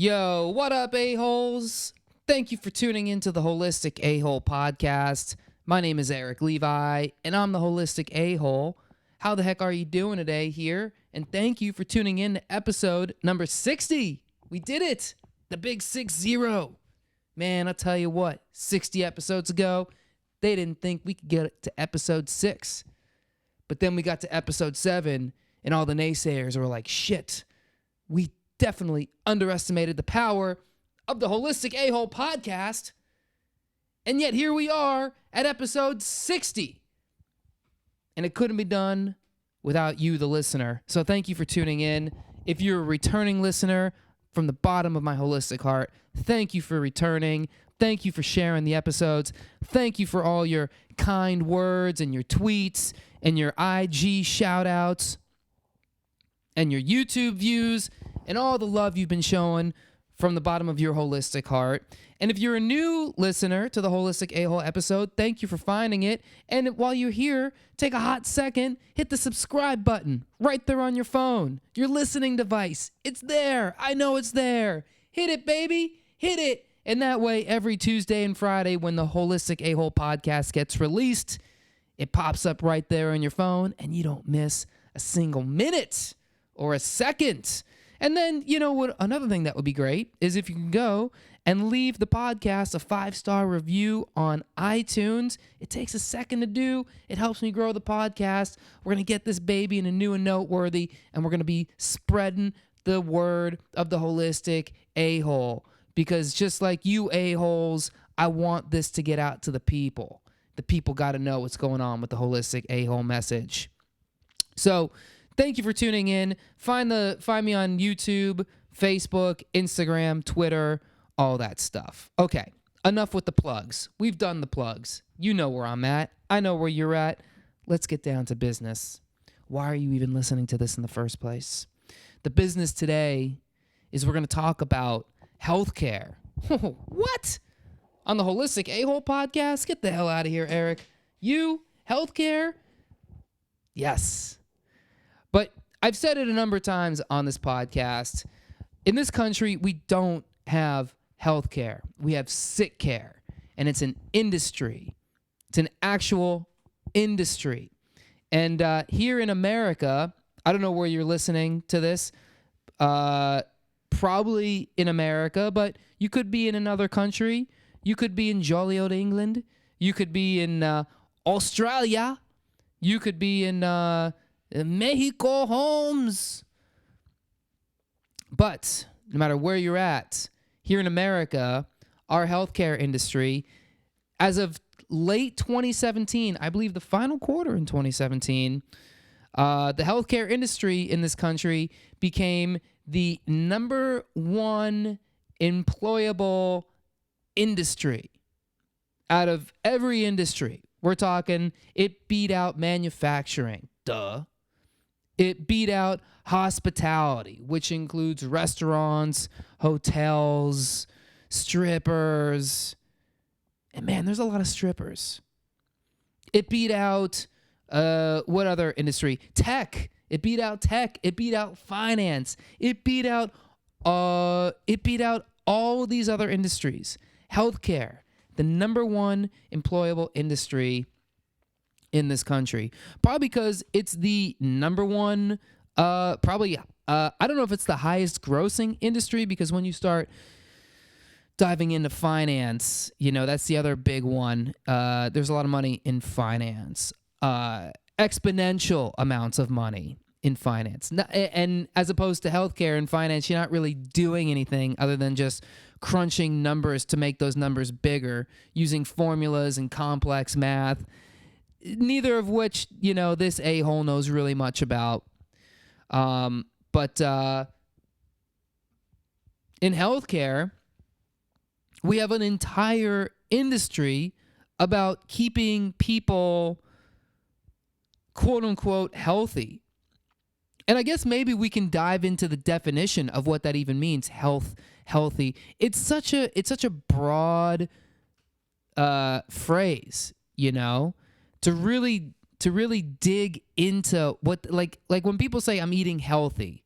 Yo, what up, a-holes? Thank you for tuning into the Holistic A-Hole podcast. My name is Eric Levi, and I'm the Holistic A-Hole. How the heck are you doing today here? And thank you for tuning in to episode number 60. We did it! The big 6-0. Man, I'll tell you what, 60 episodes ago, they didn't think we could get to episode 6. But then we got to episode 7, and all the naysayers were like, shit, we definitely underestimated the power of the Holistic A-Hole podcast. And yet here we are at episode 60. And it couldn't be done without you, the listener. So thank you for tuning in. If you're a returning listener, from the bottom of my holistic heart, thank you for returning. Thank you for sharing the episodes. Thank you for all your kind words and your tweets and your IG shout-outs and your YouTube views and all the love you've been showing from the bottom of your holistic heart. And if you're a new listener to the Holistic A-Hole episode, thank you for finding it. And while you're here, take a hot second, hit the subscribe button right there on your phone, your listening device. It's there. I know it's there. Hit it, baby. Hit it. And that way, every Tuesday and Friday when the Holistic A-Hole podcast gets released, it pops up right there on your phone, and you don't miss a single minute or a second. And then, you know what? Another thing that would be great is if you can go and leave the podcast a 5-star review on iTunes. It takes a second to do. It helps me grow the podcast. We're going to get this baby in a new and noteworthy, and we're going to be spreading the word of the Holistic A-Hole. Because just like you a-holes, I want this to get out to the people. The people got to know what's going on with the Holistic A-Hole message. So thank you for tuning in. Find me on YouTube, Facebook, Instagram, Twitter, all that stuff. Okay, enough with the plugs. We've done the plugs. You know where I'm at. I know where you're at. Let's get down to business. Why are you even listening to this in the first place? The business today is we're going to talk about healthcare. What? On the Holistic A-Hole podcast? Get the hell out of here, Eric. You? Healthcare? Yes. But I've said it a number of times on this podcast. In this country, we don't have healthcare. We have sick care, and it's an industry. It's an actual industry. And here in America, I don't know where you're listening to this, probably in America, but you could be in another country. You could be in jolly old England. You could be in Australia. You could be in Mexico, Holmes. But no matter where you're at, here in America, our healthcare industry, as of late 2017, I believe the final quarter in 2017, the healthcare industry in this country became the number one employable industry out of every industry. We're talking, it beat out manufacturing. Duh. It beat out hospitality, which includes restaurants, hotels, strippers. And man, there's a lot of strippers. It beat out, what other industry? Tech. It beat out tech. It beat out finance. It beat out all of these other industries. Healthcare, the number one employable industry in this country. Probably because it's the number one, I don't know if it's the highest grossing industry, because when you start diving into finance, you know, that's the other big one. There's a lot of money in finance. Exponential amounts of money in finance. And as opposed to healthcare and finance, you're not really doing anything other than just crunching numbers to make those numbers bigger, using formulas and complex math, neither of which, you know, this a-hole knows really much about. But in healthcare, we have an entire industry about keeping people, quote unquote, healthy. And I guess maybe we can dive into the definition of what that even means, healthy. It's such a broad phrase, you know, to really dig into what, like when people say I'm eating healthy,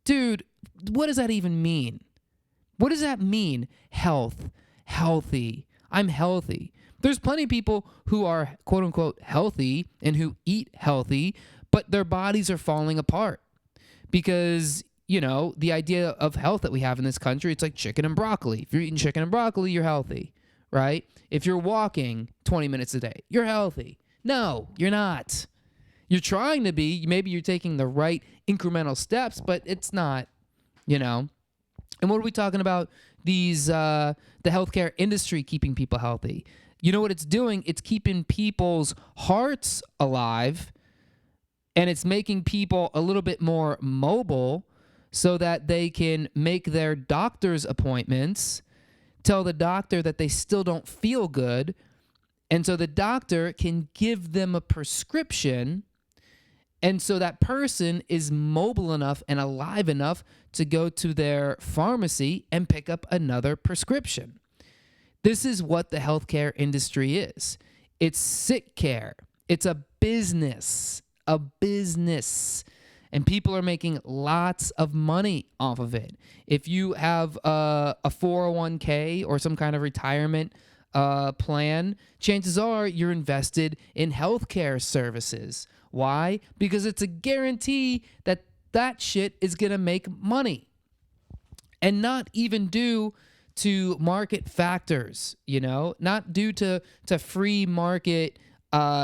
dude, what does that even mean? What does that mean? Healthy. I'm healthy. There's plenty of people who are quote unquote healthy and who eat healthy, but their bodies are falling apart because, the idea of health that we have in this country, it's like chicken and broccoli. If you're eating chicken and broccoli, you're healthy, right? If you're walking 20 minutes a day, you're healthy. No, you're not. You're trying to be. Maybe you're taking the right incremental steps, but it's not, And what are we talking about? The healthcare industry keeping people healthy. You know what it's doing? It's keeping people's hearts alive, and it's making people a little bit more mobile so that they can make their doctor's appointments, tell the doctor that they still don't feel good, and so the doctor can give them a prescription, and so that person is mobile enough and alive enough to go to their pharmacy and pick up another prescription. This is what the healthcare industry is. It's sick care. It's a business. And people are making lots of money off of it. If you have a 401k or some kind of retirement plan, chances are you're invested in healthcare services. Why? Because it's a guarantee that that shit is going to make money. And not even due to market factors, not due to free market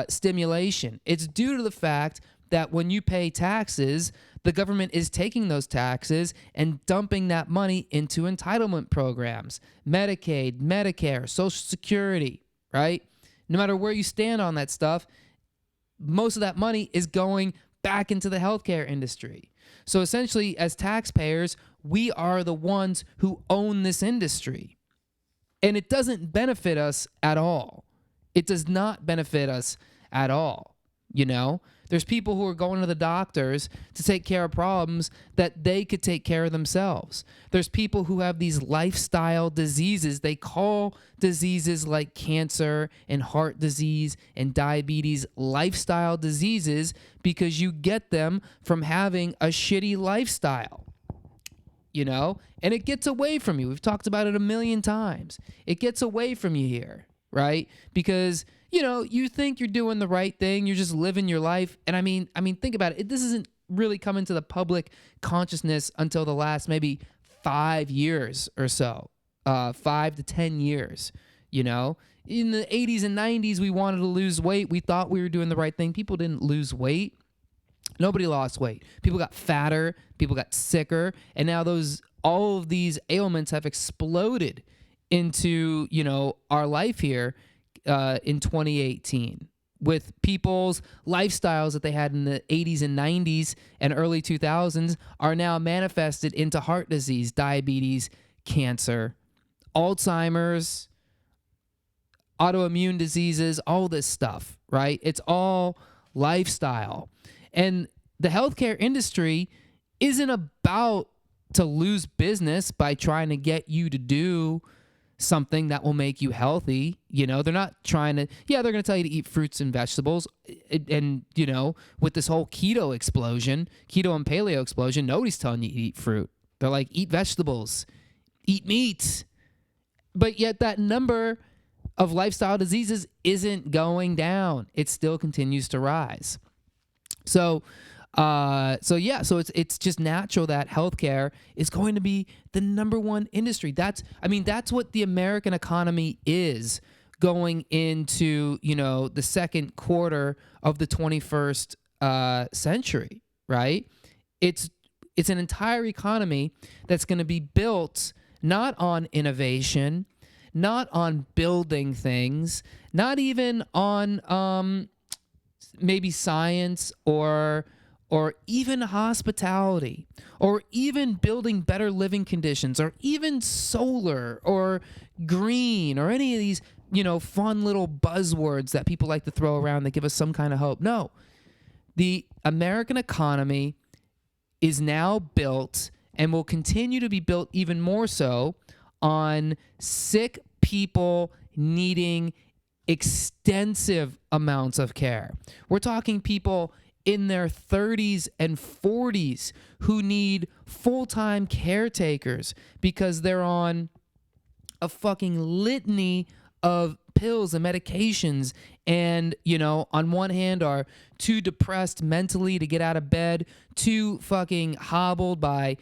stimulation. It's due to the fact that when you pay taxes, the government is taking those taxes and dumping that money into entitlement programs, Medicaid, Medicare, Social Security, right? No matter where you stand on that stuff, most of that money is going back into the healthcare industry. So essentially, as taxpayers, we are the ones who own this industry. And it doesn't benefit us at all. It does not benefit us at all. There's people who are going to the doctors to take care of problems that they could take care of themselves. There's people who have these lifestyle diseases. They call diseases like cancer and heart disease and diabetes lifestyle diseases because you get them from having a shitty lifestyle. And it gets away from you. We've talked about it a million times. It gets away from you here, right? Because you think you're doing the right thing. You're just living your life. And I mean, think about it. This isn't really coming to the public consciousness until the last maybe 5 years or so, 5 to 10 years. In the 80s and 90s, we wanted to lose weight. We thought we were doing the right thing. People didn't lose weight. Nobody lost weight. People got fatter. People got sicker. And now all of these ailments have exploded into, our life here in 2018 with people's lifestyles that they had in the 80s and 90s and early 2000s are now manifested into heart disease, diabetes, cancer, Alzheimer's, autoimmune diseases, all this stuff, right? It's all lifestyle. And the healthcare industry isn't about to lose business by trying to get you to do something that will make you healthy. They're not trying to, they're going to tell you to eat fruits and vegetables. And, with this whole keto and paleo explosion, nobody's telling you to eat fruit. They're like, eat vegetables, eat meat. But yet that number of lifestyle diseases isn't going down. It still continues to rise. So it's just natural that healthcare is going to be the number one industry. That's what the American economy is going into, the second quarter of the 21st century, right? It's an entire economy that's going to be built not on innovation, not on building things, not even on maybe science or even hospitality, or even building better living conditions, or even solar or green, or any of these, fun little buzzwords that people like to throw around that give us some kind of hope. No, the American economy is now built and will continue to be built even more so on sick people needing extensive amounts of care. We're talking people in their 30s and 40s who need full-time caretakers because they're on a fucking litany of pills and medications, and on one hand are too depressed mentally to get out of bed, too fucking hobbled by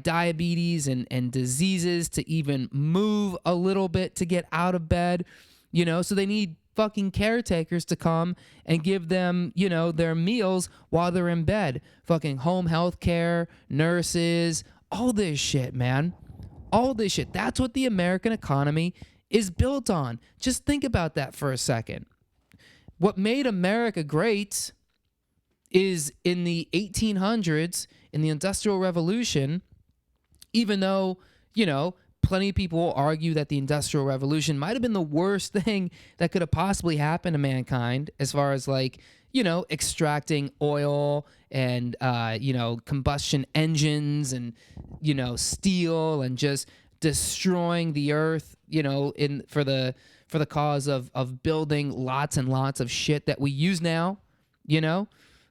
diabetes and diseases to even move a little bit to get out of bed, so they need fucking caretakers to come and give them, their meals while they're in bed. Fucking home health care, nurses, all this shit, man. All this shit. That's what the American economy is built on. Just think about that for a second. What made America great is in the 1800s, in the Industrial Revolution, even though, plenty of people will argue that the Industrial Revolution might have been the worst thing that could have possibly happened to mankind as far as extracting oil and, combustion engines and, steel and just destroying the earth, for the cause of building lots and lots of shit that we use now,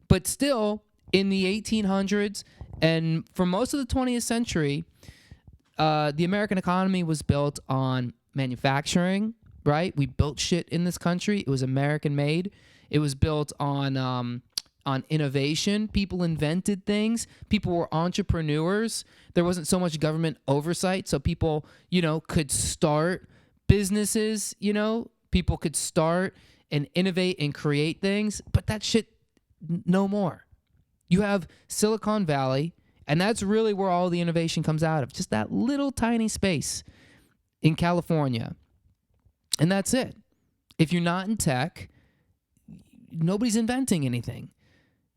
But still, in the 1800s and for most of the 20th century, the American economy was built on manufacturing, right? We built shit in this country. It was American made. It was built on innovation. People invented things. People were entrepreneurs. There wasn't so much government oversight, so people, could start businesses, People could start and innovate and create things, but that shit, no more. You have Silicon Valley, and that's really where all the innovation comes out of, just that little tiny space in California. And that's it. If you're not in tech, nobody's inventing anything.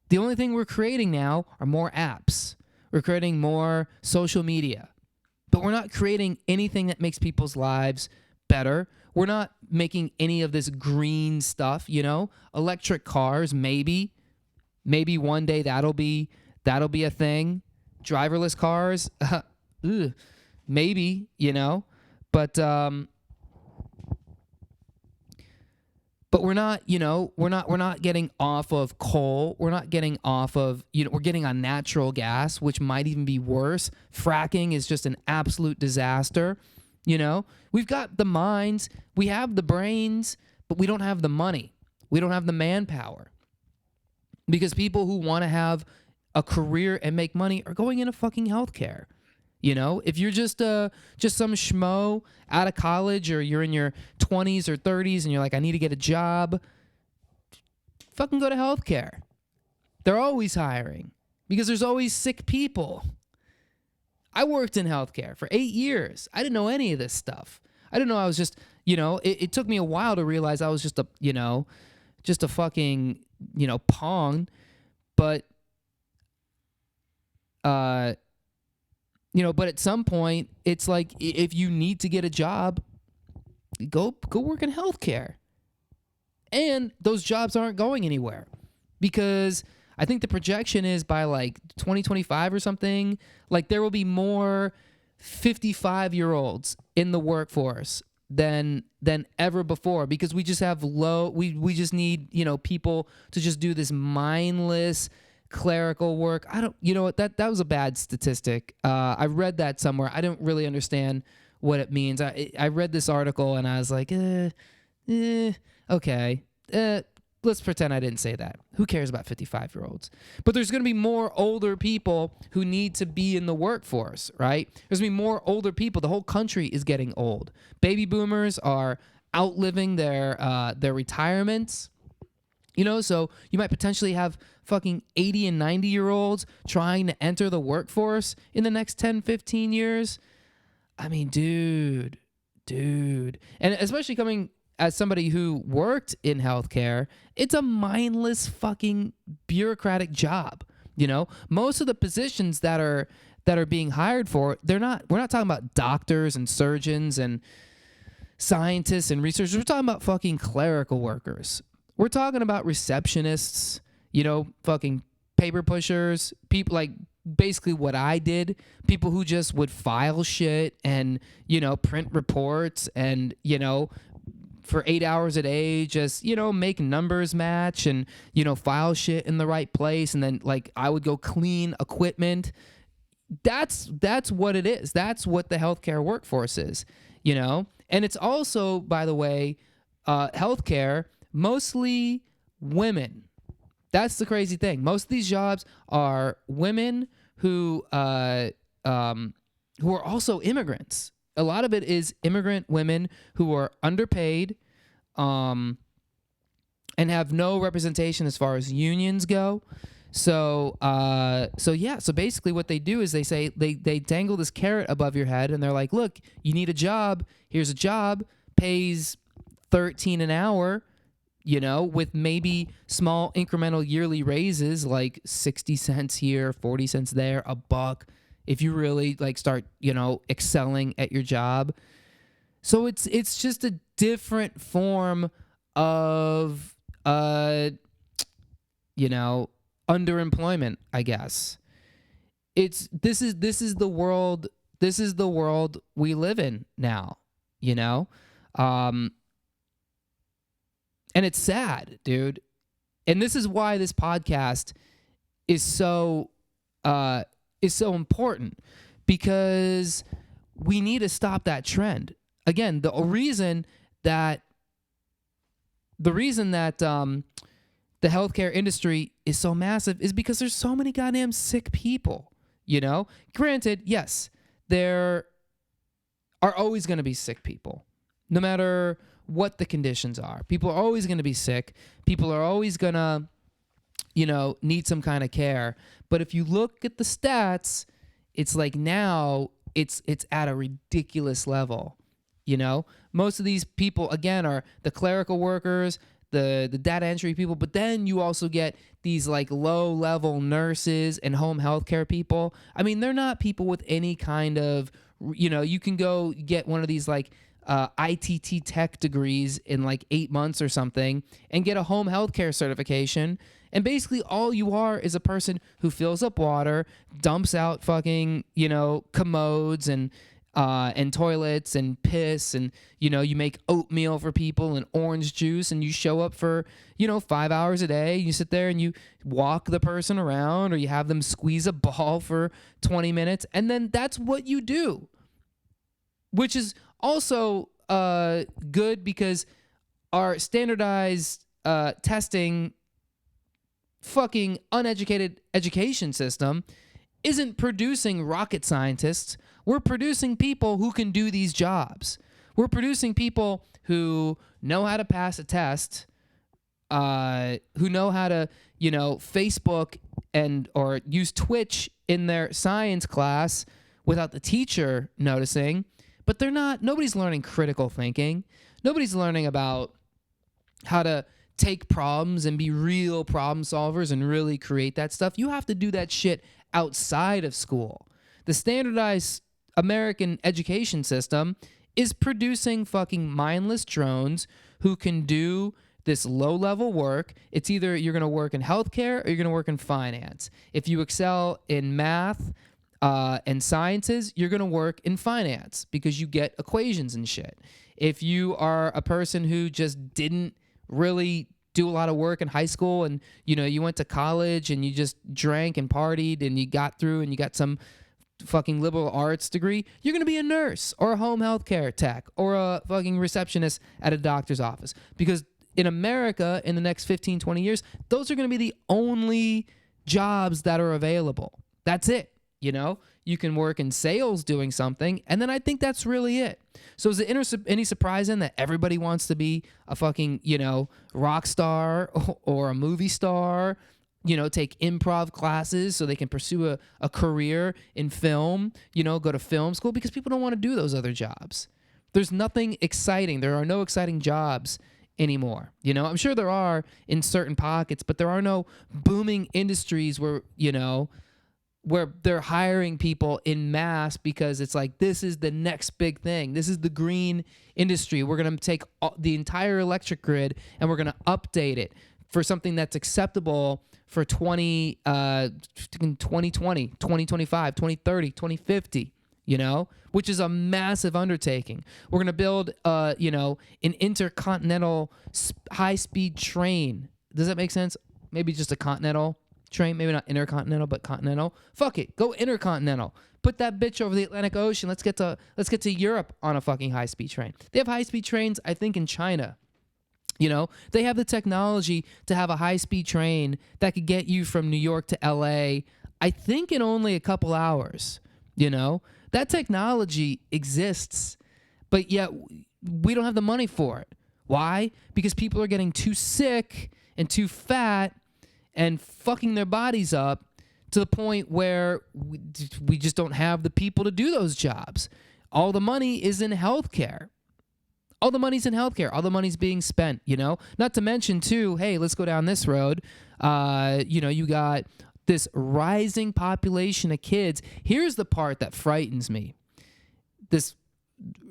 The only thing we're creating now are more apps. We're creating more social media. But we're not creating anything that makes people's lives better. We're not making any of this green stuff, Electric cars, maybe. Maybe one day that'll be a thing. Driverless cars, maybe, but we're not, we're not getting off of coal. We're not getting off of, we're getting on natural gas, which might even be worse. Fracking is just an absolute disaster. We've got the minds, we have the brains, but we don't have the money. We don't have the manpower. Because people who want to have a career and make money are going into fucking healthcare. If you're just some schmo out of college, or you're in your 20s or 30s and you're like, I need to get a job, fucking go to healthcare. They're always hiring because there's always sick people. I worked in healthcare for 8 years. I didn't know any of this stuff. I didn't know I was just, it took me a while to realize I was just a fucking, pawn. But but at some point, it's like, if you need to get a job, go work in healthcare. And those jobs aren't going anywhere, because I think the projection is by 2025 or something, there will be more 55-year-olds in the workforce than ever before, because we just have we just need, people to just do this mindless clerical work. I don't, what, that was a bad statistic. I read that somewhere. I don't really understand what it means. I read this article and I was like, okay. Let's pretend I didn't say that. Who cares about 55-year-olds? But there's going to be more older people who need to be in the workforce, right? There's going to be more older people. The whole country is getting old. Baby boomers are outliving their retirements. So you might potentially have fucking 80 and 90-year-olds trying to enter the workforce in the next 10, 15 years. I mean, dude. And especially coming as somebody who worked in healthcare, it's a mindless fucking bureaucratic job. Most of the positions that are being hired for, we're not talking about doctors and surgeons and scientists and researchers. We're talking about fucking clerical workers. We're talking about receptionists, fucking paper pushers, people like basically what I did, people who just would file shit and, print reports and, for 8 hours a day, just, make numbers match and, file shit in the right place. And then like I would go clean equipment. That's what it is. That's what the healthcare workforce is, And it's also, by the way, healthcare, mostly women. That's the crazy thing. Most of these jobs are women who are also immigrants. A lot of it is immigrant women who are underpaid, and have no representation as far as unions go. So basically what they do is they say they dangle this carrot above your head, and they're like, look, you need a job. Here's a job, pays $13 an hour, with maybe small incremental yearly raises like 60 cents here, 40 cents there, $1 if you really like start, excelling at your job. So it's just a different form of underemployment, I guess. This is the world we live in now, and it's sad, dude. And this is why this podcast is so important, because we need to stop that trend. Again, the reason that the healthcare industry is so massive is because there's so many goddamn sick people, Granted, yes, there are always going to be sick people, no matter what the conditions are. People are always going to be sick. People are always going to, need some kind of care. But if you look at the stats, it's like now it's at a ridiculous level. Most of these people, again, are the clerical workers, the data entry people, but then you also get these like low-level nurses and home healthcare people. I mean, they're not people with any kind of, you can go get one of these like ITT tech degrees in like 8 months or something and get a home healthcare certification. And basically all you are is a person who fills up water, dumps out fucking, commodes and toilets and piss, and you make oatmeal for people and orange juice, and you show up for 5 hours a day. You sit there and you walk the person around, or you have them squeeze a ball for 20 minutes, and then that's what you do, which is also good because our standardized testing fucking uneducated education system isn't producing rocket scientists. We're producing people who can do these jobs. We're producing people who know how to pass a test, who know how to, Facebook or use Twitch in their science class without the teacher noticing. But nobody's learning critical thinking. Nobody's learning about how to take problems and be real problem solvers and really create that stuff. You have to do that shit outside of school. The standardized American education system is producing fucking mindless drones who can do this low-level work. It's either you're going to work in healthcare or you're going to work in finance. If you excel in math and sciences, you're going to work in finance because you get equations and shit. If you are a person who just didn't really do a lot of work in high school and, you went to college and you just drank and partied and you got through and you got some fucking liberal arts degree, you're going to be a nurse or a home healthcare tech or a fucking receptionist at a doctor's office. Because in America, in the next 15, 20 years, those are going to be the only jobs that are available. That's it. You can work in sales doing something, and then I think that's really it. So is it any surprise in that everybody wants to be a fucking, rock star or a movie star, take improv classes so they can pursue a career in film, go to film school, because people don't want to do those other jobs. There's nothing exciting. There are no exciting jobs anymore. I'm sure there are in certain pockets, but there are no booming industries where they're hiring people in mass because it's like, this is the next big thing. This is the green industry. We're going to take the entire electric grid and we're going to update it for something that's acceptable for 2020, 2025, 2030, 2050, which is a massive undertaking. We're going to build, an intercontinental high-speed train. Does that make sense? Maybe just a continental train, maybe not intercontinental, but continental. Fuck it, go intercontinental. Put that bitch over the Atlantic Ocean. Let's get to Europe on a fucking high-speed train. They have high-speed trains, I think, in China. They have the technology to have a high-speed train that could get you from New York to LA, I think, in only a couple hours. That technology exists, but yet we don't have the money for it. Why? Because people are getting too sick and too fat and fucking their bodies up to the point where we just don't have the people to do those jobs. All the money is in healthcare. All the money's in healthcare. All the money's being spent, Not to mention, too, hey, let's go down this road. You got this rising population of kids. Here's the part that frightens me. This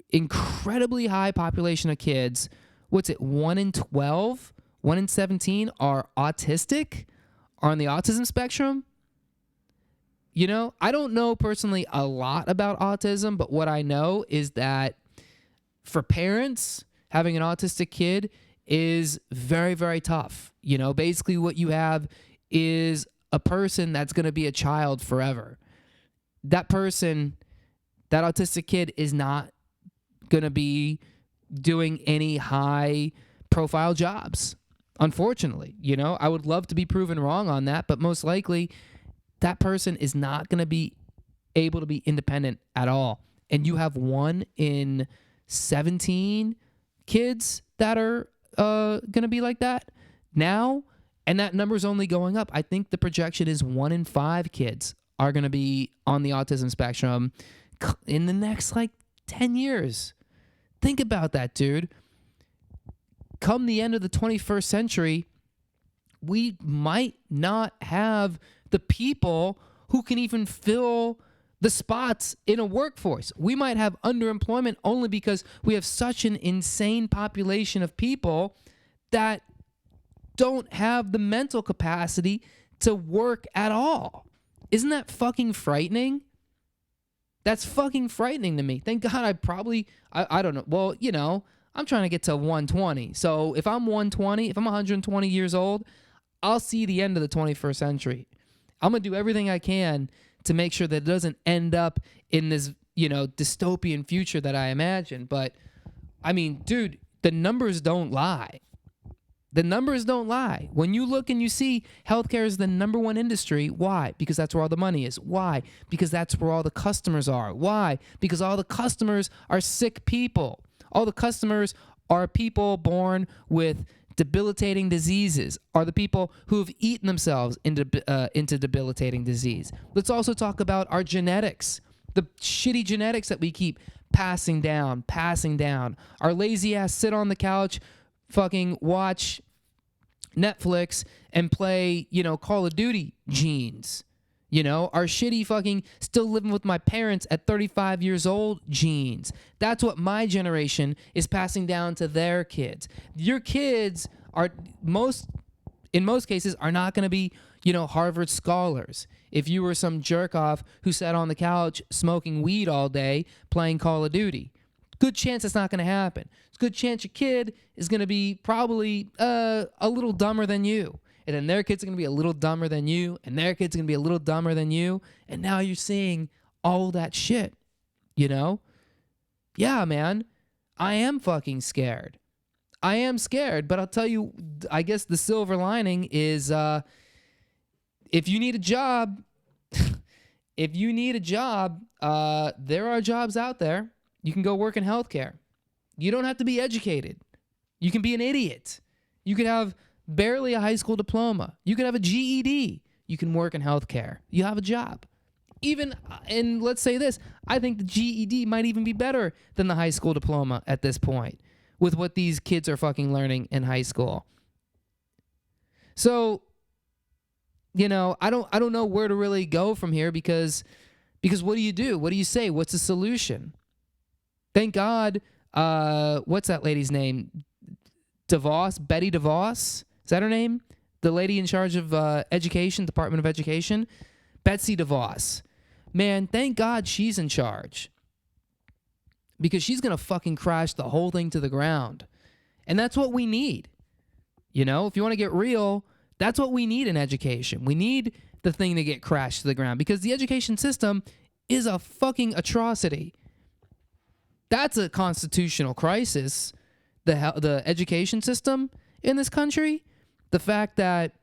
incredibly high population of kids, 1 in 12, 1 in 17 are autistic, are on the autism spectrum. I don't know personally a lot about autism, but what I know is that for parents, having an autistic kid is very, very tough. Basically what you have is a person that's going to be a child forever. That person, that autistic kid, is not going to be doing any high profile jobs, unfortunately. I would love to be proven wrong on that, but most likely that person is not going to be able to be independent at all. And you have 1 in 17 kids that are going to be like that now. And that number's only going up. I think the projection is 1 in 5 kids are going to be on the autism spectrum in the next 10 years. Think about that, dude. Come the end of the 21st century, we might not have the people who can even fill the spots in a workforce. We might have underemployment only because we have such an insane population of people that don't have the mental capacity to work at all. Isn't that fucking frightening? That's fucking frightening to me. Thank God I don't know. Well, I'm trying to get to 120. So if I'm 120, if I'm 120 years old, I'll see the end of the 21st century. I'm going to do everything I can to make sure that it doesn't end up in this, dystopian future that I imagine. But, I mean, dude, the numbers don't lie. The numbers don't lie. When you look and you see healthcare is the number one industry, why? Because that's where all the money is. Why? Because that's where all the customers are. Why? Because all the customers are sick people. All the customers are people born with debilitating diseases, are the people who have eaten themselves into debilitating disease. Let's also talk about our genetics, the shitty genetics that we keep passing down. Our lazy ass sit on the couch, fucking watch Netflix and play, Call of Duty genes. Our shitty fucking still living with my parents at 35 years old genes. That's what my generation is passing down to their kids. Your kids in most cases, are not going to be, Harvard scholars. If you were some jerk off who sat on the couch smoking weed all day playing Call of Duty, good chance it's not going to happen. It's a good chance your kid is going to be probably a little dumber than you. And then their kids are going to be a little dumber than you. And their kids are going to be a little dumber than you. And now you're seeing all that shit, Yeah, man. I am fucking scared. I am scared. But I'll tell you, I guess the silver lining is if you need a job, there are jobs out there. You can go work in healthcare. You don't have to be educated. You can be an idiot. You could have barely a high school diploma. You could have a GED. You can work in healthcare. You have a job. And let's say this, I think the GED might even be better than the high school diploma at this point with what these kids are fucking learning in high school. So, I don't know where to really go from here because what do you do? What do you say? What's the solution? Thank God, what's that lady's name? Betty DeVos? Is that her name? The lady in charge of Department of Education? Betsy DeVos. Man, thank God she's in charge. because she's going to fucking crash the whole thing to the ground. And that's what we need. You know, if you want to get real, that's what we need in education. We need the thing to get crashed to the ground because the education system is a fucking atrocity. That's a constitutional crisis, the education system in this country. The fact that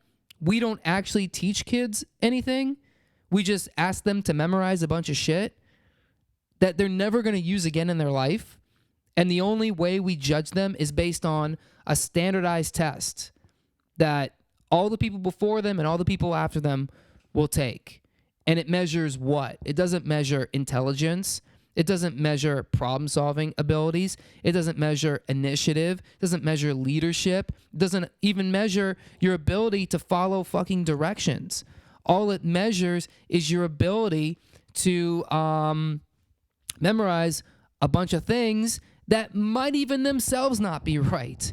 we don't actually teach kids anything. We just ask them to memorize a bunch of shit that they're never going to use again in their life. And the only way we judge them is based on a standardized test that all the people before them and all the people after them will take. And it measures what? It doesn't measure intelligence. It doesn't measure problem-solving abilities. It doesn't measure initiative. It doesn't measure leadership. It doesn't even measure your ability to follow fucking directions. All it measures is your ability to memorize a bunch of things that might even themselves not be right.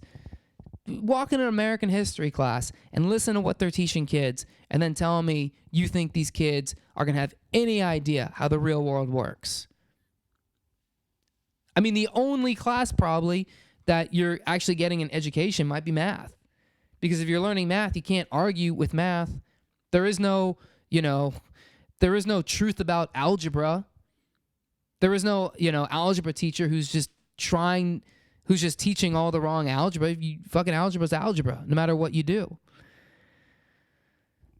Walk in an American history class and listen to what they're teaching kids and then tell me you think these kids are going to have any idea how the real world works. I mean, the only class probably that you're actually getting an education might be math. Because if you're learning math, you can't argue with math. There is no, there is no truth about algebra. There is no, algebra teacher who's just teaching all the wrong algebra. Fucking algebra's algebra, no matter what you do.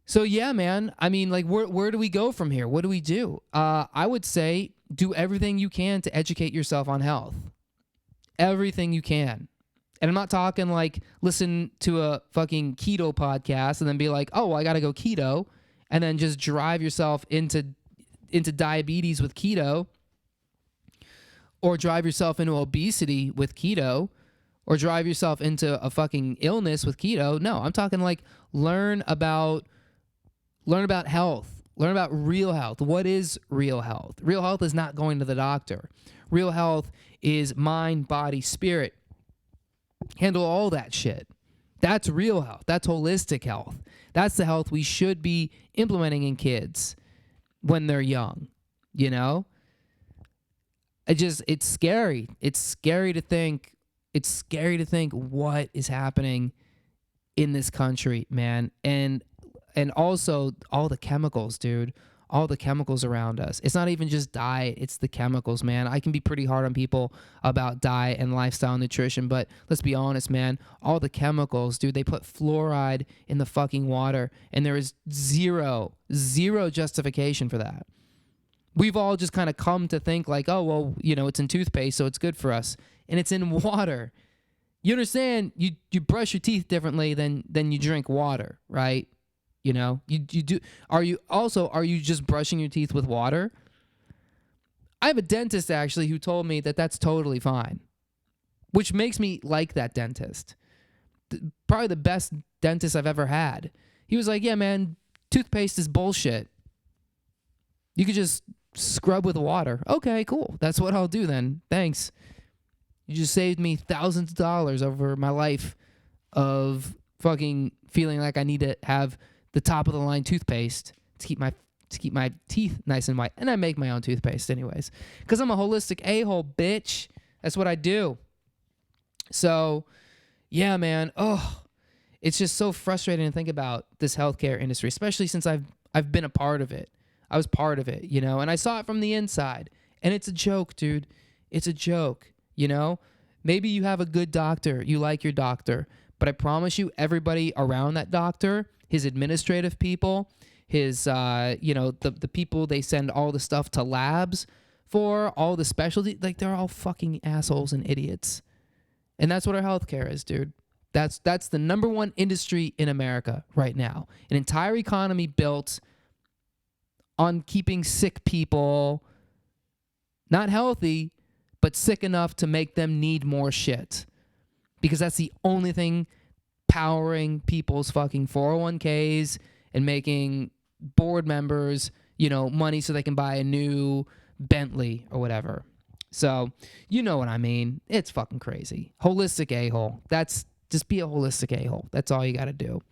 So yeah, man. I mean, like, where do we go from here? What do we do? I would say do everything you can to educate yourself on health. Everything you can. And I'm not talking like listen to a fucking keto podcast and then be like, oh, I got to go keto, and then just drive yourself into diabetes with keto, or drive yourself into obesity with keto, or drive yourself into a fucking illness with keto. No, I'm talking like learn about health. Learn about real health. What is real health? Real health is not going to the doctor. Real health is mind, body, spirit. Handle all that shit. That's real health. That's holistic health. That's the health we should be implementing in kids when they're young, It's scary. It's scary to think what is happening in this country, man. And also all the chemicals, dude. All the chemicals around us. It's not even just diet, it's the chemicals, man. I can be pretty hard on people about diet and lifestyle nutrition, but let's be honest, man. All the chemicals, dude, they put fluoride in the fucking water, and there is zero justification for that. We've all just kind of come to think like, oh, well, it's in toothpaste, so it's good for us. And it's in water. You understand? You brush your teeth differently than you drink water, right? You do. Are you just brushing your teeth with water? I have a dentist actually who told me that that's totally fine, which makes me like that dentist. Probably the best dentist I've ever had. He was like, yeah, man, toothpaste is bullshit. You could just scrub with water. Okay, cool. That's what I'll do then. Thanks. You just saved me thousands of dollars over my life of fucking feeling like I need to have the top of the line toothpaste to keep my teeth nice and white. And I make my own toothpaste anyways, because I'm a holistic a-hole, bitch. That's what I do. So yeah, man. Oh, it's just so frustrating to think about this healthcare industry, especially since I've been a part of it. I was part of it, and I saw it from the inside. And it's a joke, dude. It's a joke, Maybe you have a good doctor. You like your doctor. But I promise you, everybody around that doctor, his administrative people, his, the people they send all the stuff to labs for, all the specialty, like they're all fucking assholes and idiots. And that's what our healthcare is, dude. That's the number one industry in America right now. An entire economy built on keeping sick people not healthy, but sick enough to make them need more shit. Because that's the only thing powering people's fucking 401ks and making board members, money so they can buy a new Bentley or whatever. So, you know what I mean. It's fucking crazy. Holistic a-hole. Just be a holistic a-hole. That's all you got to do.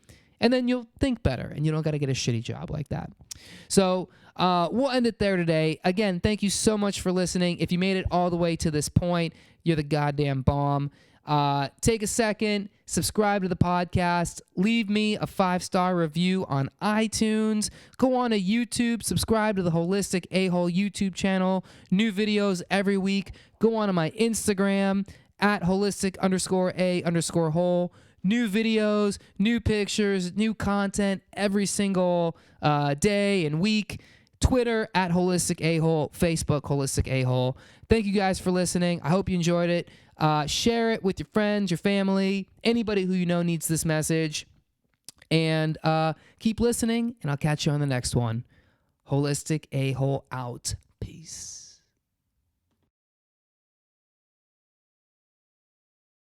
And then you'll think better, and you don't got to get a shitty job like that. So we'll end it there today. Again, thank you so much for listening. If you made it all the way to this point, you're the goddamn bomb. Take a second, subscribe to the podcast, leave me a 5-star review on iTunes, go on to YouTube, subscribe to the Holistic A-Hole YouTube channel, new videos every week, go on to my Instagram at holistic_A_hole, new videos, new pictures, new content every single day and week. Twitter at Holistic A-Hole, Facebook Holistic A-Hole. Thank you guys for listening. I hope you enjoyed it. Share it with your friends, your family, anybody who you know needs this message. And keep listening, and I'll catch you on the next one. Holistic A-Hole out. Peace.